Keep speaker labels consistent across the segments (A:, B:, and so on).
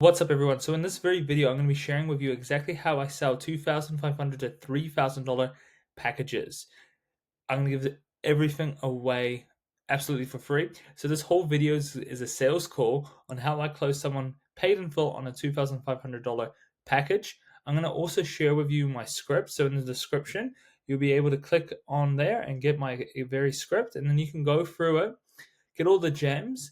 A: What's up, everyone? So in this very video, I'm going to be sharing with you exactly how I sell $2,500 to $3,000 packages. I'm going to give everything away absolutely for free. So this whole video is a sales call on how I close someone paid in full on a $2,500 package. I'm going to also share with you my script. So in the description, you'll be able to click on there and get my very script, and then you can go through it, get all the gems,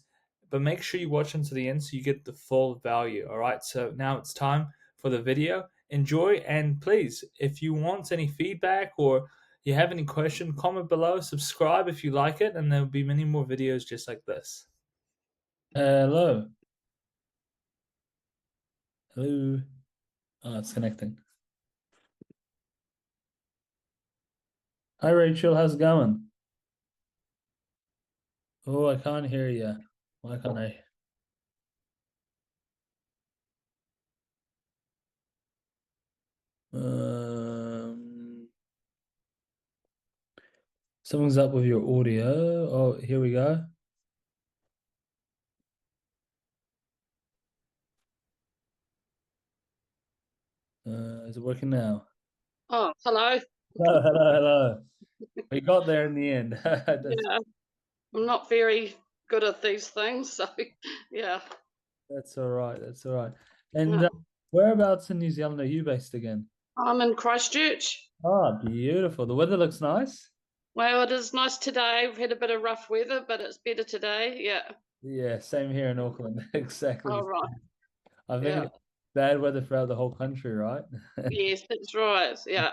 A: but make sure you watch until the end so you get the full value. All right, so now it's time for the video. Enjoy, and please, if you want any feedback or you have any question, comment below, subscribe if you like it, and there will be many more videos just like this. Hello. Hello. Oh, it's connecting. Hi, Rachel. How's it going? Oh, I can't hear you. Why can't I? Um, Something's up with your audio. Oh, here we go. Is it working now?
B: Oh, hello.
A: Hello, hello, hello. We got there in the end. That's
B: Yeah, I'm not very good at these things, so yeah.
A: that's all right. That's all right. And
B: Yeah.
A: whereabouts in New Zealand are you based again?
B: I'm in Christchurch.
A: Oh, beautiful. The weather looks nice.
B: Well, it is nice today. We've had a bit of rough weather, but it's better today. Yeah.
A: Yeah, same here in Auckland. Exactly
B: All
A: the
B: right.
A: same. I think
B: Yeah.
A: it's bad weather throughout the whole country, right?
B: Yes, that's right. Yeah.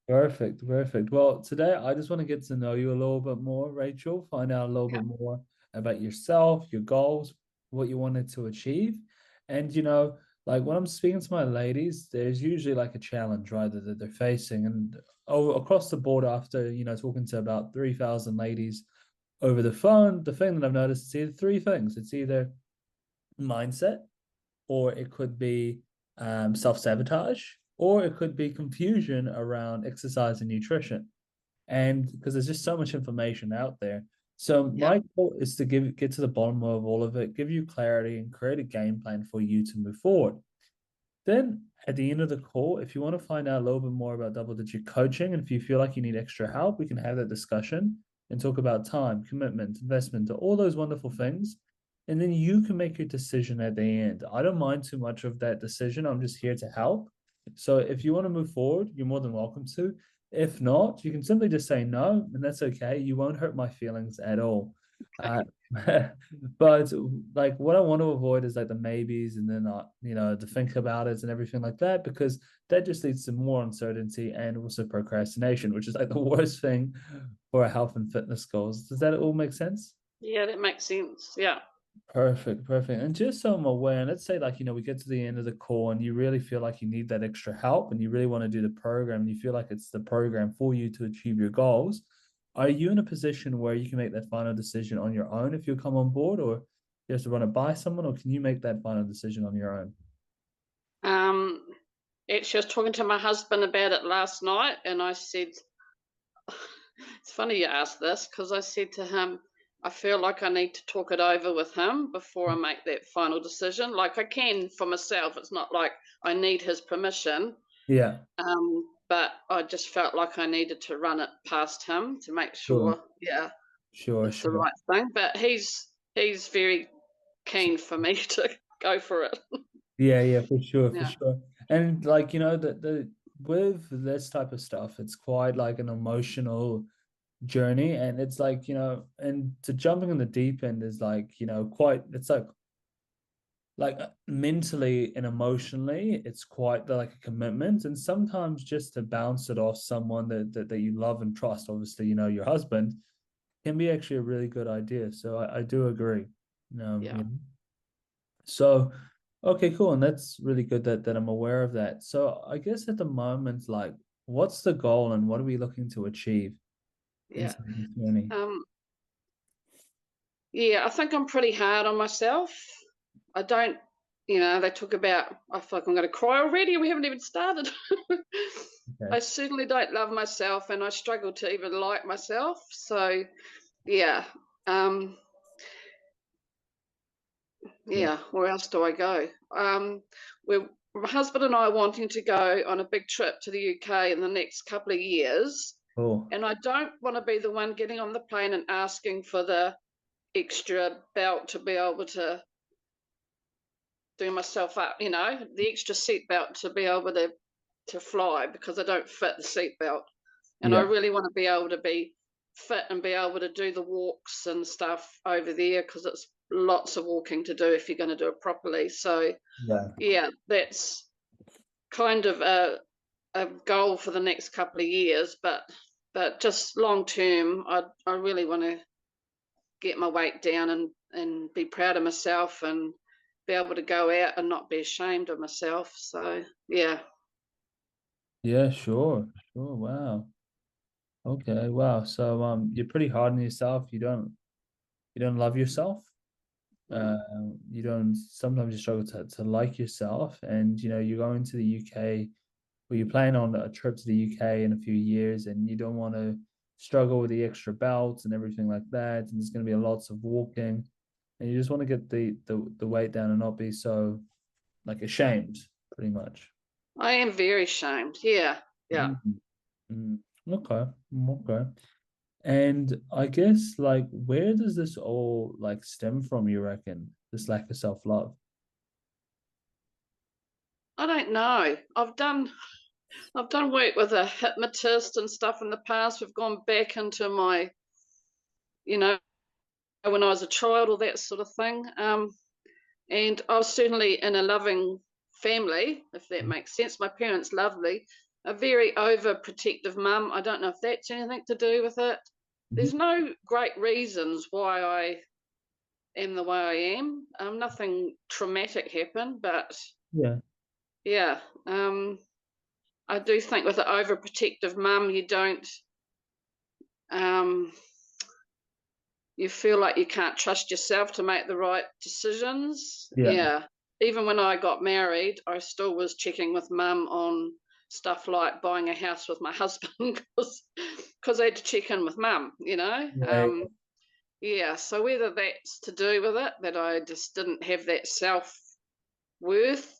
A: Perfect, perfect. Well, today I just want to get to know you a little bit more, Rachel, find out a little
B: Yeah.
A: bit more about yourself, your goals, what you wanted to achieve. And, like when I'm speaking to my ladies, there's usually like a challenge, right, that they're facing. And across the board, after, talking to about 3,000 ladies over the phone, the thing that I've noticed is either three things. It's either mindset, or it could be self sabotage, or it could be confusion around exercise and nutrition. And because there's just so much information out there. So
B: Yeah.
A: my goal is to get to the bottom of all of it, give you clarity, and create a game plan for you to move forward. Then at the end of the call, if you want to find out a little bit more about double digit coaching, and if you feel like you need extra help, we can have that discussion and talk about time, commitment, investment, all those wonderful things. And then you can make your decision at the end. I don't mind too much of that decision. I'm just here to help. So if you want to move forward, you're more than welcome to. If not, you can simply just say no, and that's okay. You won't hurt my feelings at all. Uh, but like what I want to avoid is like the maybes and then to think about it and everything like that, because that just leads to more uncertainty and also procrastination, which is like the worst thing for a health and fitness goals. Does that all make sense?
B: Yeah, that makes sense. Yeah.
A: Perfect, perfect. And just so I'm aware, and let's say like, we get to the end of the call and you really feel like you need that extra help and you really want to do the program and you feel like it's the program for you to achieve your goals. Are you in a position where you can make that final decision on your own if you come on board, or you have to run it by someone, or can you make that final decision on your own?
B: Um, Actually, I was talking to my husband about it last night, and I said, it's funny you asked this because I said to him, I feel like I need to talk it over with him before I make that final decision. Like I can for myself, it's not like I need his permission,
A: Yeah,
B: but I just felt like I needed to run it past him to make
A: sure,
B: sure, yeah,
A: sure,
B: it's the
A: sure.
B: right thing. But he's very keen for me to go for it.
A: Yeah, yeah, for sure, for
B: Yeah,
A: sure. And like, the with this type of stuff, it's quite like an emotional journey, and it's like, and to jumping in the deep end is like, quite, it's like mentally and emotionally, it's quite like a commitment. And sometimes just to bounce it off someone that you love and trust, obviously, your husband, can be actually a really good idea. So I do agree.
B: yeah.
A: So okay, cool. And that's really good that I'm aware of that. So I guess at the moment, like, what's the goal and what are we looking to achieve
B: Yeah.
A: inside this journey?
B: Um, yeah, I think I'm pretty hard on myself. I don't, they talk about, I feel like I'm going to cry already. We haven't even started. I
A: Okay.
B: certainly don't love myself and I struggle to even like myself. So, yeah. Um,
A: Yeah.
B: Yeah, where else do I go? We're my husband and I are wanting to go on a big trip to the UK in the next couple of years,
A: Cool.
B: and I don't want to be the one getting on the plane and asking for the extra belt to be able to do myself up, the extra seat belt to be able to fly because I don't fit the seat belt. And I
A: Yeah.
B: really want to be able to be fit and be able to do the walks and stuff over there because it's lots of walking to do if you're going to do it properly. So
A: Yeah.
B: yeah, that's kind of a goal for the next couple of years, but just long term, I really want to get my weight down and be proud of myself and be able to go out and not be ashamed of myself. So yeah.
A: Yeah, sure. Sure. Wow. Okay. Wow. So you're pretty hard on yourself. You don't love yourself.
B: Mm.
A: You don't sometimes you struggle to like yourself, and you're going to the UK, or you're planning on a trip to the UK in a few years, and you don't want to struggle with the extra belts and everything like that, and there's going to be lots of walking, and you just want to get the weight down and not be so like ashamed, pretty much.
B: I am very ashamed. Yeah. Yeah.
A: Mm. Mm. Okay. Okay. And I guess like where does this all like stem from, you reckon? This lack of self-love?
B: I don't know. I've done work with a hypnotist and stuff in the past. We've gone back into my, you know, when I was a child, or that sort of thing. And I was certainly in a loving family, if that makes sense. My parents lovely, a very overprotective mum. I don't know if that's anything to do with it.
A: Mhm.
B: There's no great reasons why I am the way I am. Nothing traumatic happened, but
A: Yeah.
B: yeah, I do think with an overprotective mum, you don't, um, you feel like you can't trust yourself to make the right decisions.
A: Yeah.
B: Yeah. Even when I got married, I still was checking with mum on stuff like buying a house with my husband because I had to check in with mum.
A: Yeah.
B: Yeah. So whether that's to do with it, that I just didn't have that self worth,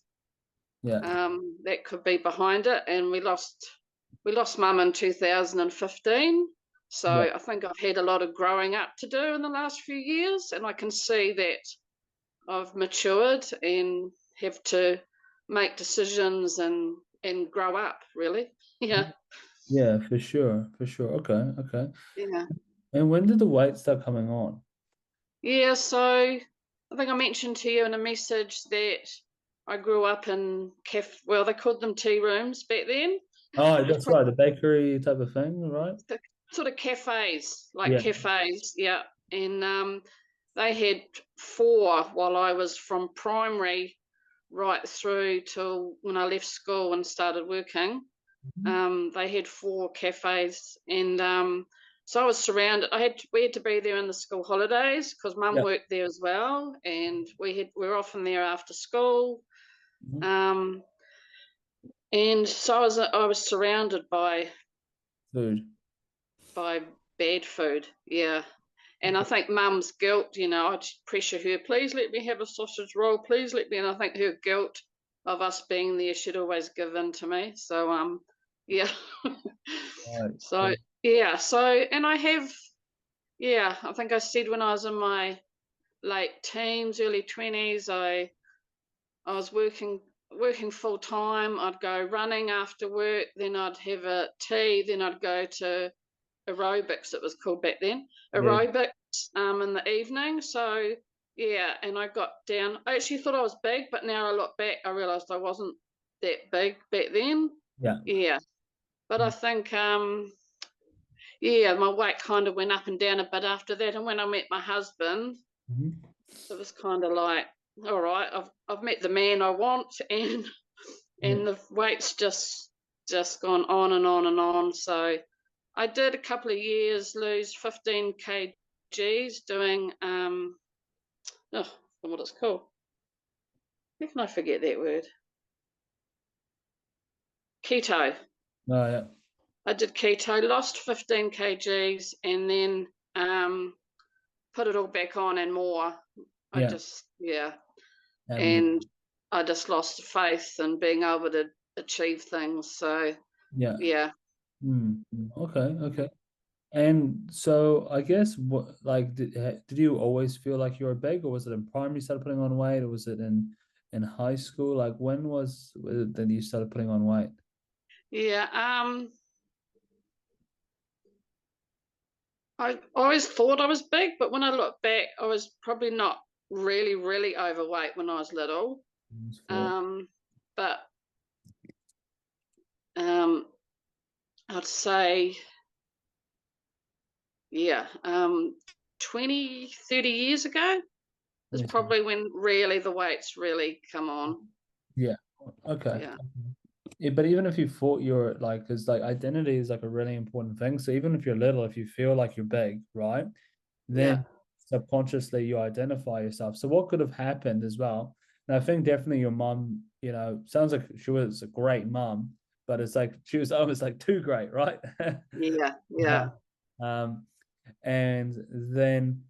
A: Yeah.
B: that could be behind it. And we lost mum in 2015. So
A: Yeah.
B: I think I've had a lot of growing up to do in the last few years, and I can see that I've matured and have to make decisions and grow up. Really, yeah,
A: Yeah, for sure. For sure. Okay. Okay.
B: yeah,
A: And when did the weight start coming on?
B: yeah. So I think I mentioned to you in a message that I grew up in well, they called them tea rooms back then.
A: Oh, that's right. The bakery type of thing, right?
B: The sort of cafes, like
A: Yeah.
B: cafes, yeah. And they had four while I was from primary right through till when I left school and started working. They had four cafes, and so I was surrounded. We had to be there in the school holidays because Mum
A: Yeah.
B: worked there as well, and we were often there after school.
A: Mhm.
B: Um, and so I was surrounded
A: Food.
B: by bad food, yeah. And I think Mum's guilt, I'd pressure her, please let me have a sausage roll, please let me. And I think her guilt of us being there, she'd always give in to me. So, yeah.
A: Right.
B: So, yeah. So, and yeah, I think I said when I was in my late teens, early 20s, I was working full time. I'd go running after work, then I'd have a tea, then I'd go to aerobics, it was called back then,
A: Yeah.
B: aerobics in the evening. So yeah, and I got down. I actually thought I was big, but now I look back, I realised I wasn't that big back then.
A: Yeah.
B: Yeah, but I think yeah, my weight kind of went up and down a bit after that. And when I met my husband,
A: Mhm.
B: it was kind of like, all right, I've met the man I want, and
A: Yeah.
B: the weight's just gone on and on and on. So I did a couple of years lose 15 kgs doing oh, what it's called. How can I forget that word? Keto.
A: Oh, yeah.
B: I did keto, lost 15 kgs, and then put it all back on and more. I
A: Yeah.
B: just, yeah.
A: Having the
B: And I just lost faith in being able to achieve things. So,
A: yeah.
B: yeah.
A: Okay. Okay. And so I guess what like did you always feel like you were big, or was it in primary you started putting on weight, or was it in high school? Like when was it that you started putting on weight?
B: Yeah. I always thought I was big, but when I look back, I was probably not really, really overweight when I was little.
A: For
B: But um, I'd say, yeah, 20, 30 years ago is
A: anything?
B: probably when really the weights really come on.
A: Yeah. Okay.
B: Yeah.
A: Yeah, but even if you thought you're like, because like identity is like a really important thing. So even if you're little, if you feel like you're big, right,
B: Yeah.
A: then subconsciously you identify yourself. So what could have happened as well? And I think definitely your mom, sounds like she was a great mom, but it's like she was almost like too great, right?
B: Yeah. Yeah.
A: Um, and then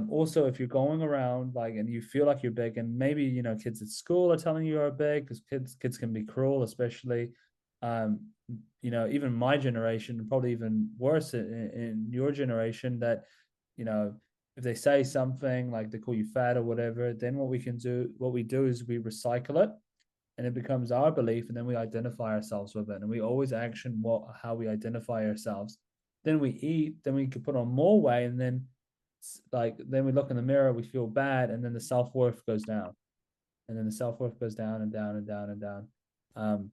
A: also, if you're going around like and you feel like you're big, and maybe kids at school are telling you you're big, because kids can be cruel, especially um, even my generation, probably even worse in your generation, that you know if they say something like they call you fat or whatever, then what we do is we recycle it, and it becomes our belief, and then we identify ourselves with it, and we always action how we identify ourselves. Then we eat, then we can put on more weight, and then we look in the mirror, we feel bad, and then the self-worth goes down, and then the self-worth goes down and down and down and down. um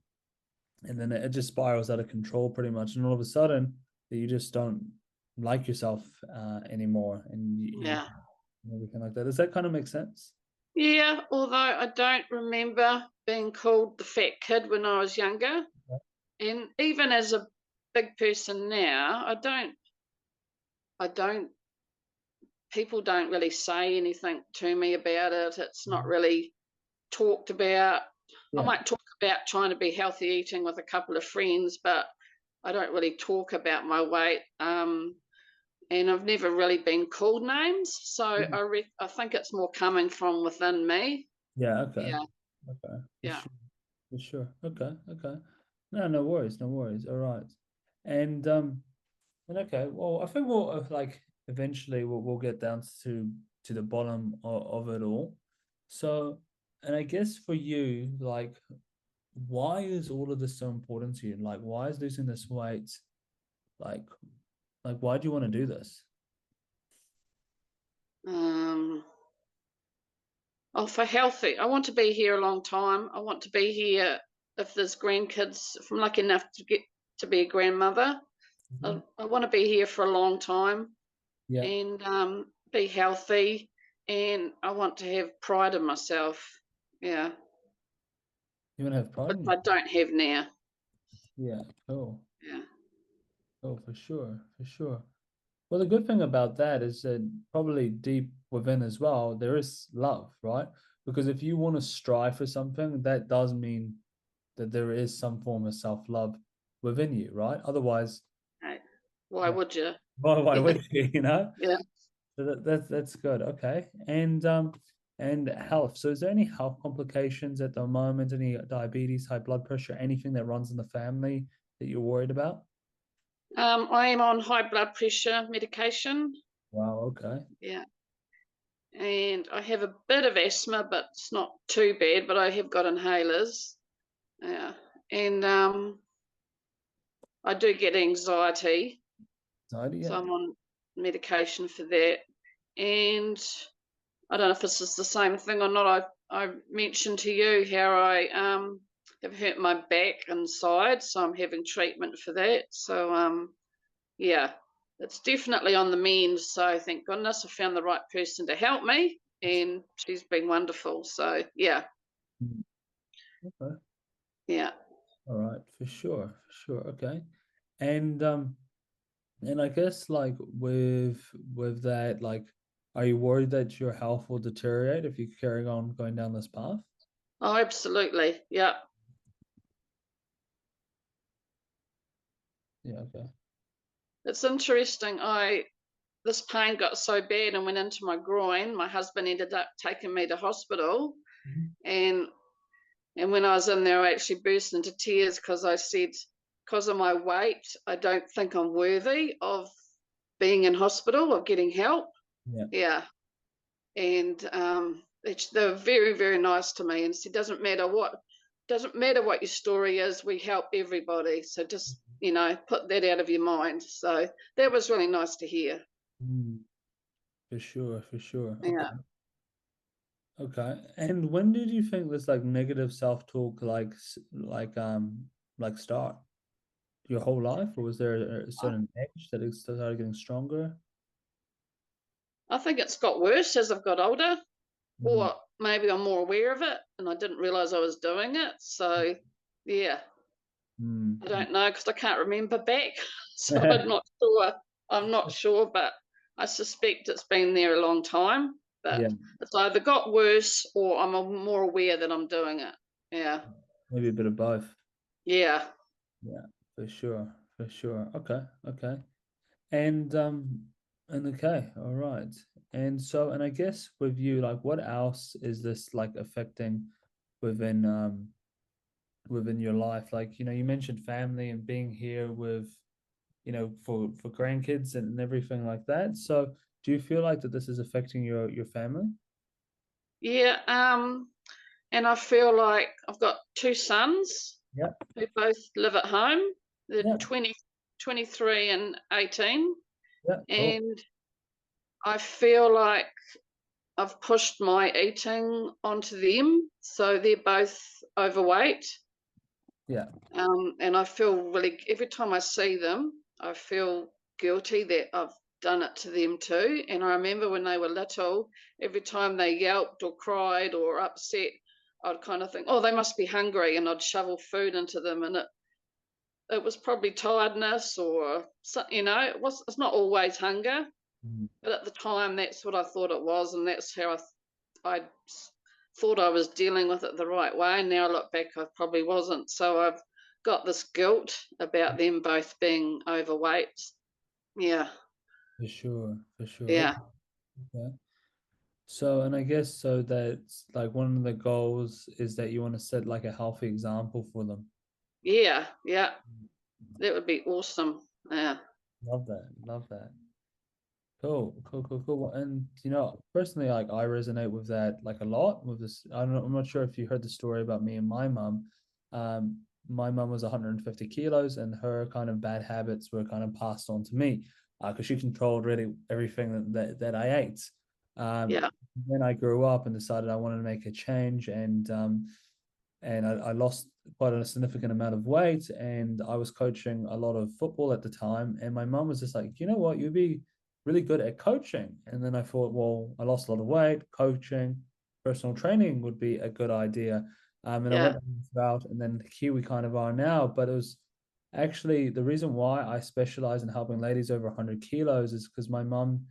A: and then it just spirals out of control pretty much, and all of a sudden you just don't like yourself anymore, and
B: Yeah.
A: everything like that. Does that kind of make sense?
B: Yeah. Although I don't remember being called the fat kid when I was younger. And even as a big person now, I don't, people don't really say anything to me about it. It's not really talked about. I
A: Yeah.
B: might talk about trying to be healthy eating with a couple of friends, but I don't really talk about my weight. And I've never really been called names. So
A: Yeah.
B: I think it's more coming from within me.
A: Yeah. Okay.
B: Yeah.
A: Okay. For
B: Yeah.
A: sure. For sure. Okay. Okay. No, no worries. No worries. All right. And okay. Well, I think we'll like eventually we'll get down to the bottom of it all. So, and I guess for you, like, why is all of this so important to you? Like, why is losing this weight like why do you want to do this?
B: Um, Oh, for healthy. I want to be here a long time. I want to be here if there's grandkids, if I'm lucky enough to get to be a grandmother.
A: Mhm.
B: I want to be here for a long time
A: Yeah.
B: and be healthy. And I want to have pride in myself. Yeah,
A: You want to have pride
B: which
A: in
B: I
A: you.
B: don't have now.
A: Yeah. Cool.
B: Yeah.
A: Oh, for sure. For sure. Well, the good thing about that is that probably deep within as well, there is love, right? Because if you want to strive for something, that does mean that there is some form of self-love within you, right? Otherwise,
B: Right. Why
A: yeah,
B: would you?
A: why
B: Yeah.
A: would you, you know?
B: Yeah.
A: So that's good. Okay. And health. So is there any health complications at the moment? Any diabetes, high blood pressure, anything that runs in the family that you're worried about?
B: I am on high blood pressure medication.
A: Wow, okay.
B: Yeah. And I have a bit of asthma, but it's not too bad. But I have got inhalers. Yeah. And I do get anxiety,
A: Anxiety,
B: so
A: yeah.
B: I'm on medication for that. And I don't know if this is the same thing or not. I mentioned to you how I have hurt my back and side, so I'm having treatment for that. So yeah, it's definitely on the mend. So thank goodness I found the right person to help me, and she's been wonderful. So yeah,
A: Mm, okay.
B: yeah.
A: All right, for sure, for sure. Okay. And I guess like with that, like, are you worried that your health will deteriorate if you carry on going down this path?
B: Oh, absolutely. Yeah.
A: Yeah, okay.
B: It's interesting. this pain got so bad and went into my groin, my husband ended up taking me to hospital.
A: Mhm.
B: And when I was in there, I actually burst into tears because I said, because of my weight, I don't think I'm worthy of being in hospital or getting help.
A: Yeah.
B: Yeah. And they were very, very nice to me and said, doesn't matter what your story is, we help everybody. So just, put that out of your mind. So that was really nice to hear.
A: Mm, for sure, for sure.
B: Yeah.
A: Okay. Okay. And when did you think this like negative self-talk like start? Your whole life, or was there a certain age that it started getting stronger?
B: I think it's got worse as I've got older,
A: Mm,
B: or maybe I'm more aware of it and I didn't realize I was doing it. So, yeah, I
A: mm,
B: don't know because I can't remember back. So I'm not sure. I'm not sure, but I suspect it's been there a long time.
A: Yeah,
B: But it's either got worse or I'm more aware that I'm doing it. Yeah.
A: maybe a bit of both.
B: Yeah.
A: Yeah, for sure, for sure. Okay, okay. And okay, all right. And so, and I guess with you, like what else is this like affecting within within your life? Like, you mentioned family and being here with, for grandkids and everything like that. So do you feel like that this is affecting your family?
B: Yeah. And I feel like I've got two sons
A: Yeah,
B: who both live at home. They're
A: yeah,
B: 23 and 18.
A: yeah, cool.
B: And I feel like I've pushed my eating onto them. So they're both overweight.
A: Yeah,
B: And I feel really, every time I see them, I feel guilty that I've done it to them too. And I remember when they were little, every time they yelped or cried or upset, I'd kind of think, oh, they must be hungry. And I'd shovel food into them. And it was probably tiredness or, it's not always hunger.
A: mm,
B: But at the time, that's what I thought it was. And that's how I thought I was dealing with it the right way. And now I look back, I probably wasn't. So I've got this guilt about them both being overweight. Yeah,
A: for sure, for sure.
B: yeah,
A: Okay, okay. So, and I guess so that's like one of the goals is that you want to set like a healthy example for them.
B: yeah, yeah. That would be awesome. Yeah,
A: Love that. Love that. Cool, cool, cool, cool. And personally, like I resonate with that like a lot with this. I don't know, I'm not sure if you heard the story about me and my mum. My mum was 150 kilos, and her kind of bad habits were kind of passed on to me, because she controlled really everything that I ate.
B: yeah,
A: Then I grew up and decided I wanted to make a change, and I lost quite a significant amount of weight, and I was coaching a lot of football at the time, and my mum was just like, you know what, you'd be really good at coaching. And then I thought, well, I lost a lot of weight, coaching, personal training would be a good idea. And I
B: yeah,
A: went down this route, and then here we kind of are now. But it was actually the reason why I specialize in helping ladies over 100 kilos is because my mum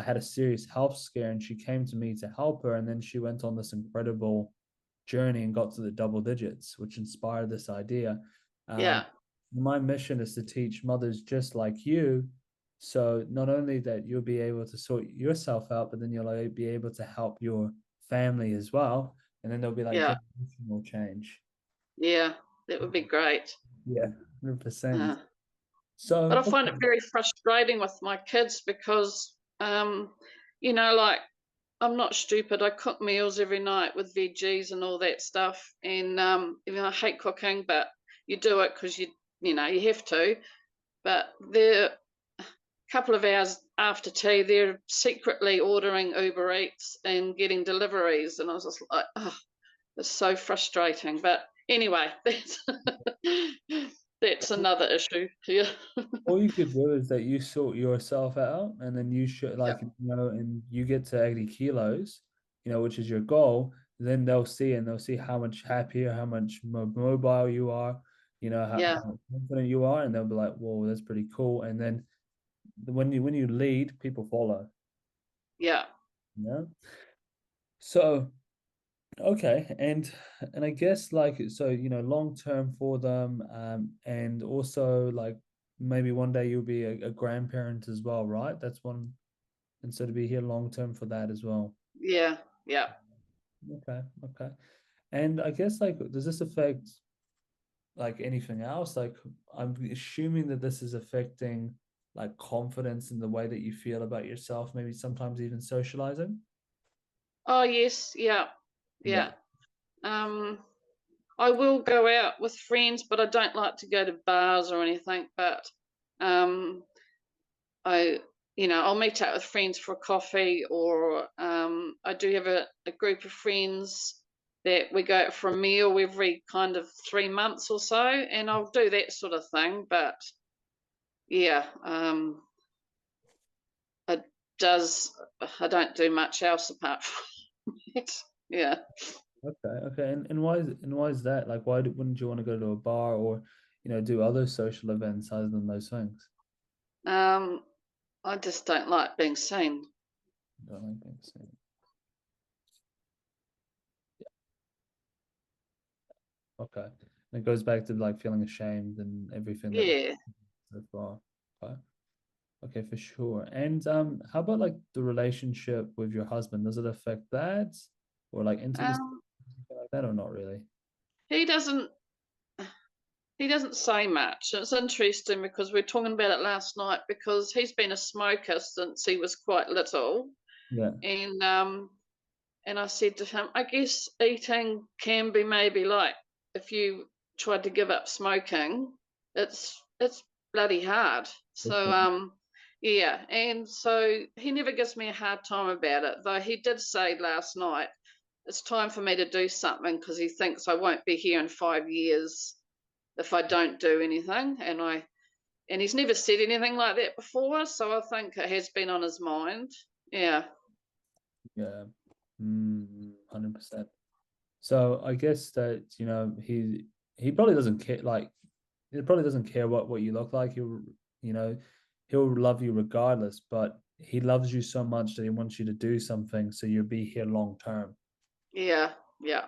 A: had a serious health scare, and she came to me to help her, and then she went on this incredible journey and got to the double digits, which inspired this idea. Um,
B: yeah,
A: my mission is to teach mothers just like you. So not only that you'll be able to sort yourself out, but then you'll be able to help your family as well. And then there'll be like
B: yeah,
A: generational change.
B: yeah. That would be great.
A: Yeah, 100%.
B: Uh, but I
A: So,
B: find it very frustrating with my kids because, like I'm not stupid. I cook meals every night with veggies and all that stuff. And even I hate cooking, but you do it because you have to. But they're a couple of hours after tea, they're secretly ordering Uber Eats and getting deliveries, and I was just like, oh, it's so frustrating. But anyway, that's another issue. Yeah,
A: all you could do is that you sort yourself out, and then you should
B: yeah,
A: and you get to 80 kilos, which is your goal. Then they'll see how much happier, how much more mobile you are,
B: yeah,
A: how confident you are, and they'll be like, whoa, that's pretty cool. And then when you lead, people follow,
B: yeah.
A: you know? So okay, and I guess like so, long term for them, and also like maybe one day you'll be a grandparent as well, right? That's one. and so to be here long term for that as well.
B: Yeah, yeah.
A: Okay, okay. And I guess like, does this affect like anything else? Like, I'm assuming that this is affecting like confidence in the way that you feel about yourself, maybe sometimes even socializing.
B: Oh yes, yeah,
A: Yeah.
B: yeah. I will go out with friends, but I don't like to go to bars or anything. But um, I, I'll meet up with friends for coffee, or I do have a group of friends that we go out for a meal every kind of 3 months or so, and I'll do that sort of thing. But yeah, it does. I don't do much else apart from it. Yeah.
A: Okay, okay. And why is that? Like, wouldn't you want to go to a bar or, do other social events other than those things?
B: Um, I just don't like being seen.
A: Don't like being seen. Okay. And it goes back to like feeling ashamed and everything that
B: Yeah.
A: so far. Okay. Okay, for sure. And how about like the relationship with your husband? Does it affect that? Or like intimacy,
B: Um,
A: something like that, or not really?
B: he doesn't he doesn't say much. It's interesting because we are talking about it last night because he's been a smoker since he was quite little,
A: Yeah.
B: and I said to him, I guess eating can be maybe like if you tried to give up smoking, it's bloody hard. So
A: Okay.
B: yeah, and so he never gives me a hard time about it. Though he did say last night it's time for me to do something because he thinks I won't be here in 5 years if I don't do anything. And he's never said anything like that before, so I think it has been on his mind. Yeah,
A: Yeah. 100%. So I guess that, he probably doesn't care like he probably doesn't care what you look like. You know, he'll love you regardless, but he loves you so much that he wants you to do something so you'll be here long term.
B: yeah, yeah.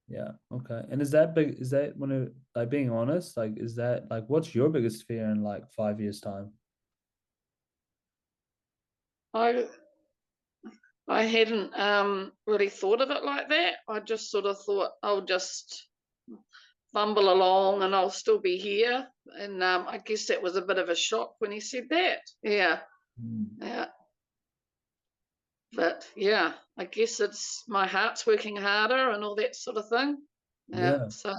A: Yeah. Okay. And is that big? Is that when it, like being honest, like is that like what's your biggest fear in like 5 years time?
B: I I hadn't really thought of it like that. I just sort of thought I'll just fumble along and I'll still be here. And I guess that was a bit of a shock when he said that. Yeah,
A: Mm.
B: yeah. But yeah, I guess it's my heart's working harder and all that sort of thing. Yeah.
A: Yeah.
B: So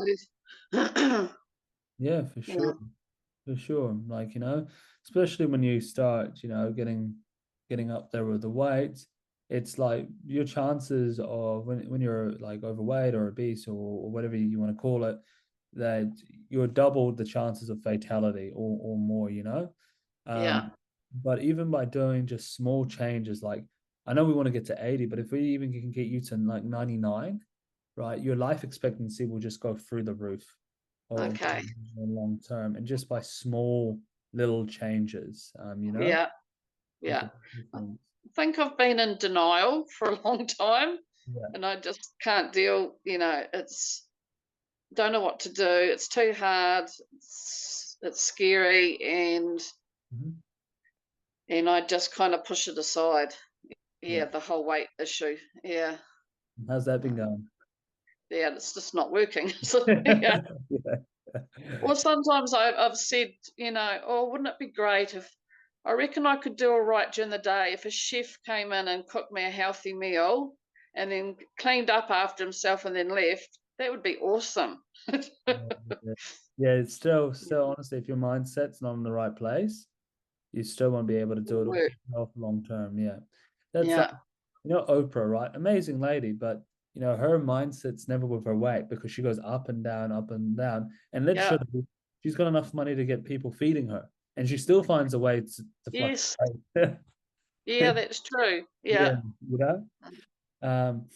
B: yeah,
A: Yeah, for sure. For sure. Like, especially when you start, getting up there with the weight, it's like your chances of when you're like overweight or obese or whatever you want to call it, that you're double the chances of fatality or more,
B: yeah,
A: Um, but even by doing just small changes, like I know we want to get to 80, but if we even can get you to like 99, right, your life expectancy will just go through the roof or
B: okay,
A: long term, and just by small little changes,
B: yeah,
A: make
B: yeah.
A: a
B: I
A: difference.
B: think I've been in denial for a long time,
A: Yeah.
B: and I just can't deal. It's don't know what to do. It's too hard. It's scary,
A: Mhm.
B: and I just kind of push it aside. Yeah,
A: Yeah.
B: the whole weight issue. Yeah,
A: How's that been going?
B: yeah, it's just not working. So yeah.
A: Yeah.
B: Or sometimes I've said, oh, wouldn't it be great if I reckon I could do all right during the day if a chef came in and cooked me a healthy meal and then cleaned up after himself and then left? That would be awesome.
A: Yeah, yeah, it's still honestly, if your mindset's not in the right place, you still won't be able to do it
B: Work.
A: well for long term. Yeah. That's like,
B: Yeah.
A: Oprah, right? Amazing lady, but her mindset's never with her weight because she goes up and down. And
B: Yeah.
A: literally, she's got enough money to get people feeding her, and she still finds a way to
B: Yes.
A: fluctuate.
B: Yeah, that's true.
A: Yeah,
B: Yeah.
A: you know? Um,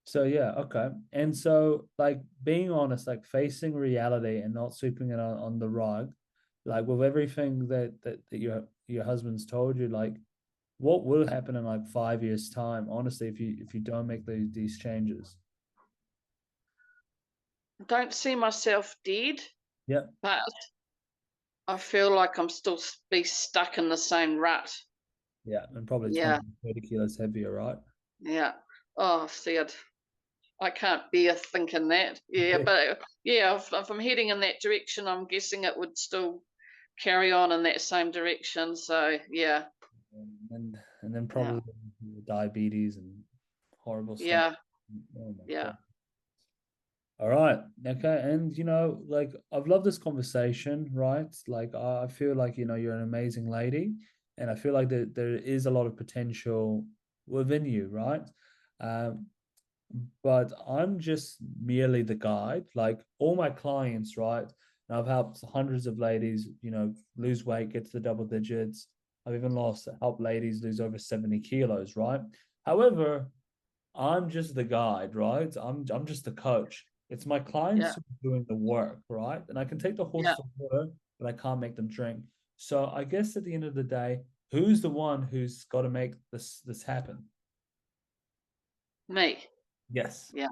A: so yeah, okay. And so like being honest, like facing reality and not sweeping it on the rug, like with everything that your husband's told you, like what will happen in like 5 years' time, honestly, if you don't make these changes.
B: I don't see myself dead,
A: Yeah.
B: but I feel like I'm still be stuck in the same rut.
A: Yeah, and probably
B: Yeah,
A: 20, 30 kilos heavier, right?
B: yeah. Oh, see, I can't bear thinking that. Yeah, but yeah, if I'm heading in that direction, I'm guessing it would still carry on in that same direction. So yeah,
A: And then
B: yeah,
A: probably diabetes and horrible stuff.
B: yeah,
A: Oh my
B: yeah,
A: God. All right. Okay. And like I've loved this conversation, right? Like I feel like, you're an amazing lady. And I feel like there is a lot of potential within you, right? Um, but I'm just merely the guide. Like all my clients, right? And I've helped hundreds of ladies, lose weight, get to the double digits. I've even helped ladies lose over 70 kilos, right? However, I'm just the guide, right? I'm just the coach. It's my clients
B: yeah,
A: who are doing the work, right? And I can take the horse
B: yeah.
A: to water, but I can't make them drink. So I guess at the end of the day, who's the one who's got to make this happen?
B: Me.
A: Yes.
B: Yeah,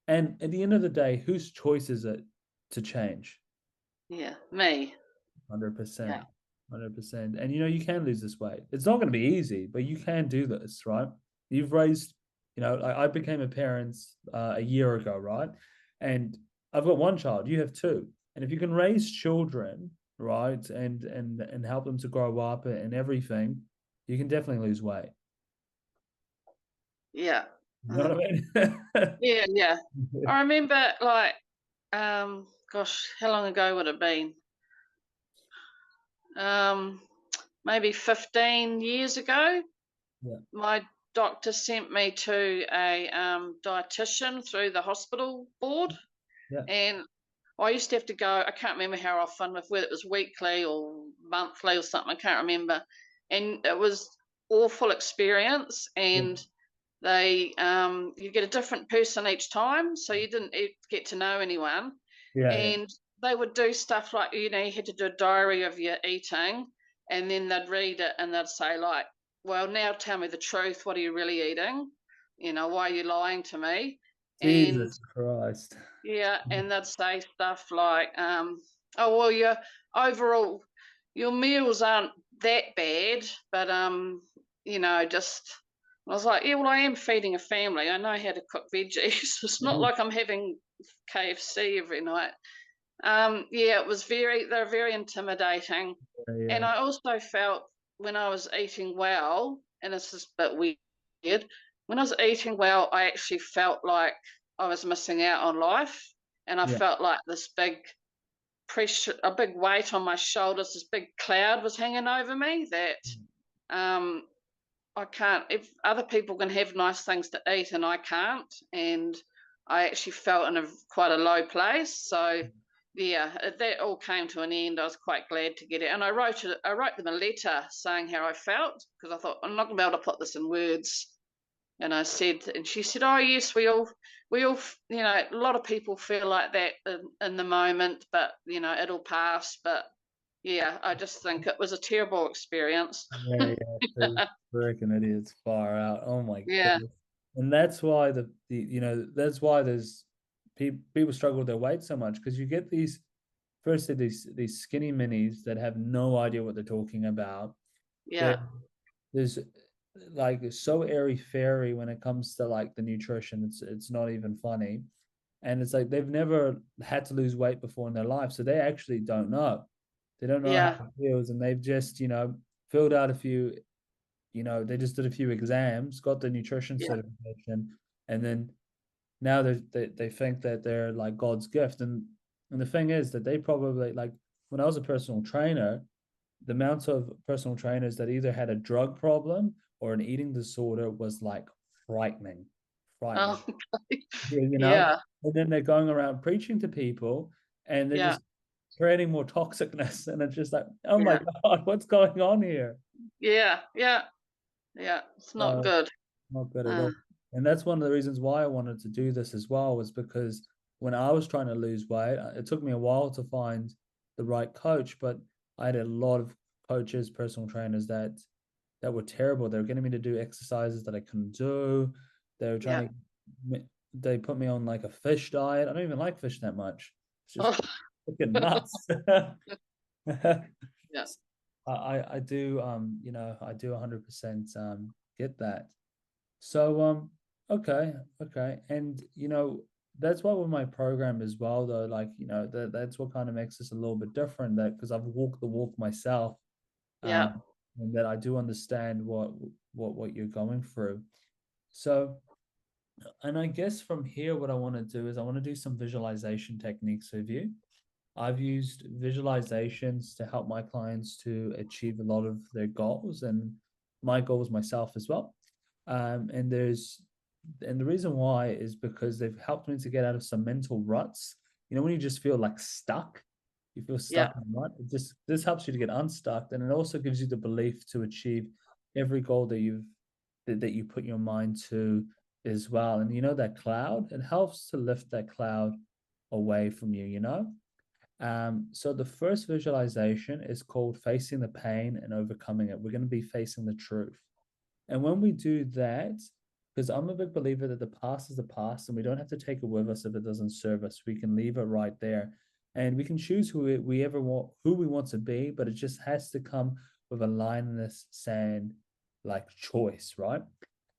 A: And at the end of the day, whose choice is it to change?
B: yeah, me. Yeah,
A: 100%. 100%. And you can lose this weight. It's not going to be easy, but you can do this, right? You've raised, I became a parent a year ago, right? And I've got one child, you have two. And if you can raise children, right, and help them to grow up and everything, you can definitely lose weight.
B: yeah.
A: You know what I mean?
B: Yeah, yeah. I remember like gosh, how long ago would it have been? Um Maybe 15 years ago.
A: Yeah,
B: My doctor sent me to a dietitian through the hospital board,
A: yeah,
B: and I used to have to go. I can't remember how often, if whether it was weekly or monthly or something. I can't remember, and it was awful experience.
A: yeah,
B: And they you get a different person each time, so you didn't get to know anyone.
A: yeah, yeah.
B: And they would do stuff like, you had to do a diary of your eating, and then they'd read it and they'd say like, well, now tell me the truth, what are you really eating, why are you lying to me? And
A: Jesus Christ.
B: yeah, and they'd say stuff like, oh well, your meals aren't that bad, but just I was like, yeah, well, I am feeding a family. I know how to cook veggies. It's not like I'm having KFC every night. Yeah, they're very intimidating. And
A: Yeah,
B: I also felt when I was eating well, and this is a bit weird, when I was eating well, I actually felt like I was missing out on life. And I
A: yeah,
B: felt like this big pressure, a big weight on my shoulders, this big cloud was hanging over me that um, I can't, if other people can have nice things to eat and I can't. And I actually felt in quite a low place. So, yeah, that all came to an end. I was quite glad to get it. And I wrote them a letter saying how I felt, because I thought, I'm not going to be able to put this in words. And and she said, oh, yes, we all, a lot of people feel like that in the moment, but, it'll pass. But yeah, I just think it was a terrible experience.
A: yeah, yeah. Freaking idiots far out. Oh my
B: Yeah,
A: goodness. And that's why that's why there's people struggle with their weight so much because you get firstly these skinny minis that have no idea what they're talking about.
B: yeah.
A: There there's like so airy fairy when it comes to like the nutrition. It's not even funny. And it's like they've never had to lose weight before in their life, so they actually don't know. They don't know how
B: Yeah,
A: it feels, and they've just filled out a few. They just did a few exams, got the nutrition
B: yeah,
A: certification, and then now they think that they're like God's gift. And the thing is that they probably like when I was a personal trainer, the amount of personal trainers that either had a drug problem or an eating disorder was like frightening, frightening.
B: oh,
A: Yeah,
B: yeah,
A: and then they're going around preaching to people and they're
B: yeah,
A: just creating more toxicness. And it's just like, oh my
B: yeah,
A: God, what's going on here?
B: yeah, yeah, yeah. It's not
A: Uh,
B: good.
A: Not good at
B: Uh,
A: all. And that's one of the reasons why I wanted to do this as well, was because when I was trying to lose weight, it took me a while to find the right coach, but I had a lot of coaches, personal trainers that were terrible. They were getting me to do exercises that I couldn't do. They were
B: yeah.
A: trying to, they put me on like a fish diet. I don't even like fish that much. It's just
B: Oh,
A: freaking nuts.
B: yeah,
A: I do I do 100% get that. So okay, okay. And that's why with my program as well though, like, that's what kind of makes this a little bit different, that because I've walked the walk myself,
B: Yeah,
A: um, and that I do understand what you're going through. So, and I guess from here, what I want to do is I want to do some visualization techniques with you. I've used visualizations to help my clients to achieve a lot of their goals and my goals myself as well. And the reason why is because they've helped me to get out of some mental ruts. When you just feel like stuck, you feel
B: yeah,
A: stuck in a rut. This helps you to get unstuck, and it also gives you the belief to achieve every goal that you put your mind to as well. And that cloud, it helps to lift that cloud away from you. So the first visualization is called facing the pain and overcoming it. We're going to be facing the truth. And when we do that, because I'm a big believer that the past is the past and we don't have to take it with us if it doesn't serve us. We can leave it right there. And we can choose we ever want, who we want to be, but it just has to come with a line in the sand, like choice, right?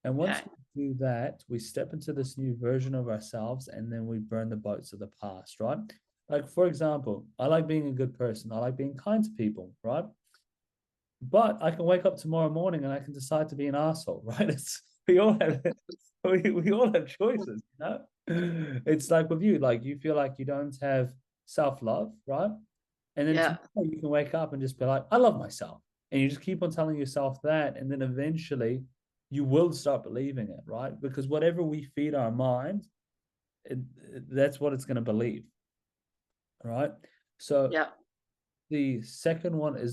A: And once
B: okay,
A: we do that, we step into this new version of ourselves and then we burn the boats of the past, right? Like, for example, I like being a good person. I like being kind to people, right? But I can wake up tomorrow morning and I can decide to be an asshole, right? We all have we all have choices. It's like with you, like you feel like you don't have self-love, right? And then
B: yeah,
A: tomorrow you can wake up and just be like, I love myself. And you just keep on telling yourself that, and then eventually you will start believing it, right? Because whatever we feed our mind, it, that's what it's going to believe, right? So
B: yeah.
A: the second one is the